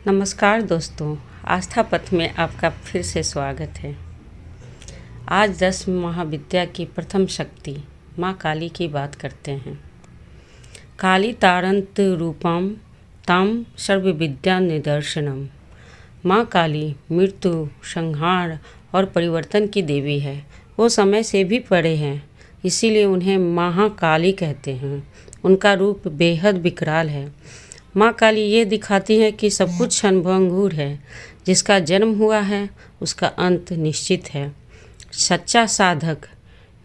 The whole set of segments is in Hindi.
नमस्कार दोस्तों, आस्था पथ में आपका फिर से स्वागत है। आज 10 महाविद्या की प्रथम शक्ति माँ काली की बात करते हैं। काली तारंत रूपम ताम सर्वविद्या निदर्शनम। माँ काली मृत्यु, संहार और परिवर्तन की देवी है। वो समय से भी परे हैं, इसीलिए उन्हें महाकाली कहते हैं। उनका रूप बेहद विकराल है। माँ काली ये दिखाती है कि सब कुछ क्षणभंगुर है। जिसका जन्म हुआ है उसका अंत निश्चित है। सच्चा साधक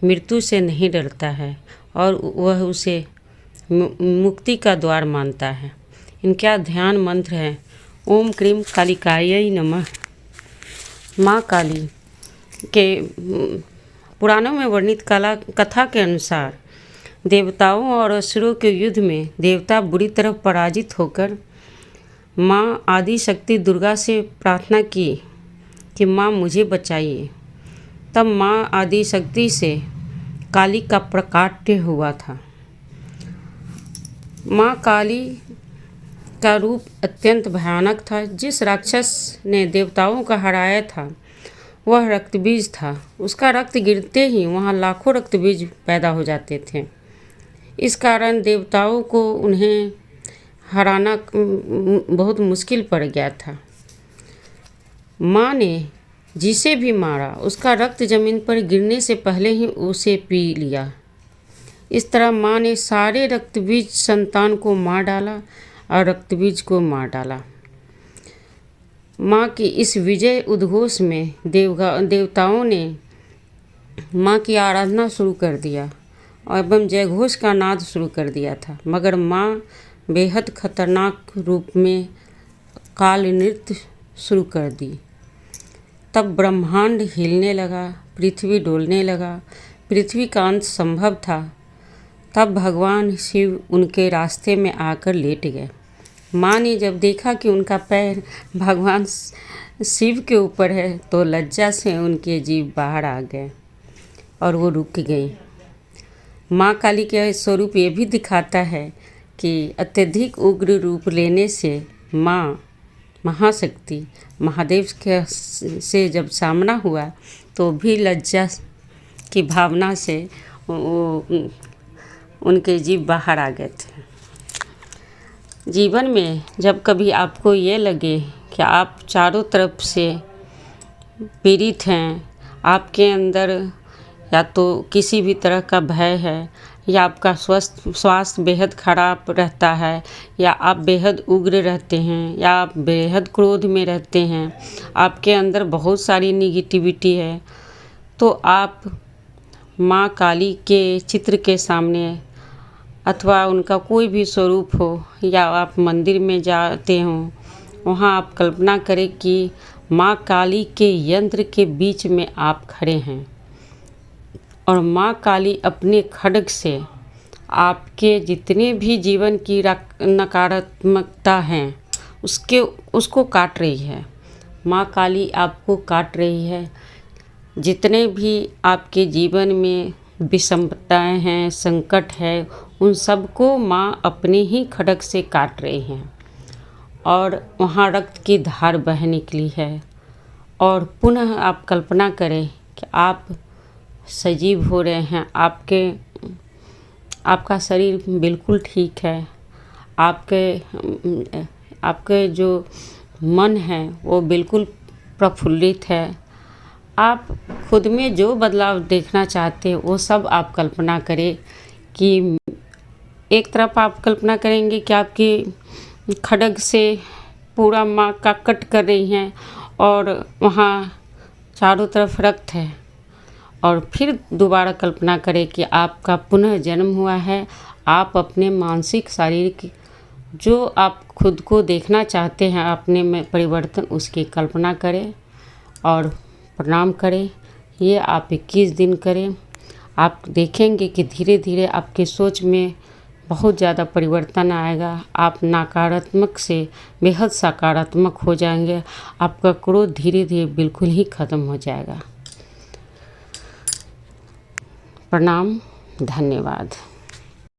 मृत्यु से नहीं डरता है और वह उसे मुक्ति का द्वार मानता है। इनका ध्यान मंत्र है ओम क्रीम कालिकायै नमः। माँ काली के पुराणों में वर्णित कथा के अनुसार देवताओं और असुरों के युद्ध में देवता बुरी तरह पराजित होकर माँ आदि शक्ति दुर्गा से प्रार्थना की कि माँ मुझे बचाइए। तब माँ आदि शक्ति से काली का प्रकाट्य हुआ था। माँ काली का रूप अत्यंत भयानक था। जिस राक्षस ने देवताओं को हराया था वह रक्तबीज था। उसका रक्त गिरते ही वहाँ लाखों रक्तबीज पैदा हो जाते थे। इस कारण देवताओं को उन्हें हराना बहुत मुश्किल पड़ गया था। माँ ने जिसे भी मारा उसका रक्त जमीन पर गिरने से पहले ही उसे पी लिया। इस तरह माँ ने सारे रक्तबीज संतान को मार डाला और रक्तबीज को मार डाला। माँ की इस विजय उद्घोष में देवताओं ने माँ की आराधना शुरू कर दिया एवं जयघोष का नाद शुरू कर दिया था। मगर माँ बेहद खतरनाक रूप में काल नृत्य शुरू कर दी। तब ब्रह्मांड हिलने लगा, पृथ्वी डोलने लगा। पृथ्वी का अंत संभव था। तब भगवान शिव उनके रास्ते में आकर लेट गए। माँ ने जब देखा कि उनका पैर भगवान शिव के ऊपर है तो लज्जा से उनके जीभ बाहर आ गए और वो रुक गई। माँ काली का स्वरूप ये भी दिखाता है कि अत्यधिक उग्र रूप लेने से माँ महाशक्ति महादेव के से जब सामना हुआ तो भी लज्जा की भावना से उनके जीभ बाहर आ गए थे। जीवन में जब कभी आपको ये लगे कि आप चारों तरफ से पीड़ित हैं, आपके अंदर या तो किसी भी तरह का भय है या आपका स्वास्थ्य बेहद ख़राब रहता है या आप बेहद उग्र रहते हैं या आप बेहद क्रोध में रहते हैं, आपके अंदर बहुत सारी निगेटिविटी है, तो आप माँ काली के चित्र के सामने अथवा उनका कोई भी स्वरूप हो या आप मंदिर में जाते हो, वहाँ आप कल्पना करें कि माँ काली के यंत्र के बीच में आप खड़े हैं और माँ काली अपने खड्ग से आपके जितने भी जीवन की नकारात्मकता हैं उसको काट रही है। माँ काली आपको काट रही है। जितने भी आपके जीवन में विषमताएं हैं, संकट है, उन सबको माँ अपने ही खड्ग से काट रही हैं और वहाँ रक्त की धार बह निकली है। और पुनः आप कल्पना करें कि आप सजीव हो रहे हैं, आपका शरीर बिल्कुल ठीक है, आपके जो मन है वो बिल्कुल प्रफुल्लित है। आप खुद में जो बदलाव देखना चाहते हैं वो सब आप कल्पना करें कि एक तरफ आप कल्पना करेंगे कि आपकी खड्ग से पूरा माँ का कट कर रही हैं और वहाँ चारों तरफ रक्त है। और फिर दोबारा कल्पना करें कि आपका पुनः जन्म हुआ है। आप अपने मानसिक शारीरिक जो आप खुद को देखना चाहते हैं अपने में परिवर्तन, उसकी कल्पना करें और प्रणाम करें। ये आप 21 दिन करें। आप देखेंगे कि धीरे धीरे आपके सोच में बहुत ज़्यादा परिवर्तन आएगा। आप नकारात्मक से बेहद सकारात्मक हो जाएंगे। आपका क्रोध धीरे धीरे बिल्कुल ही ख़त्म हो जाएगा। प्रणाम, धन्यवाद।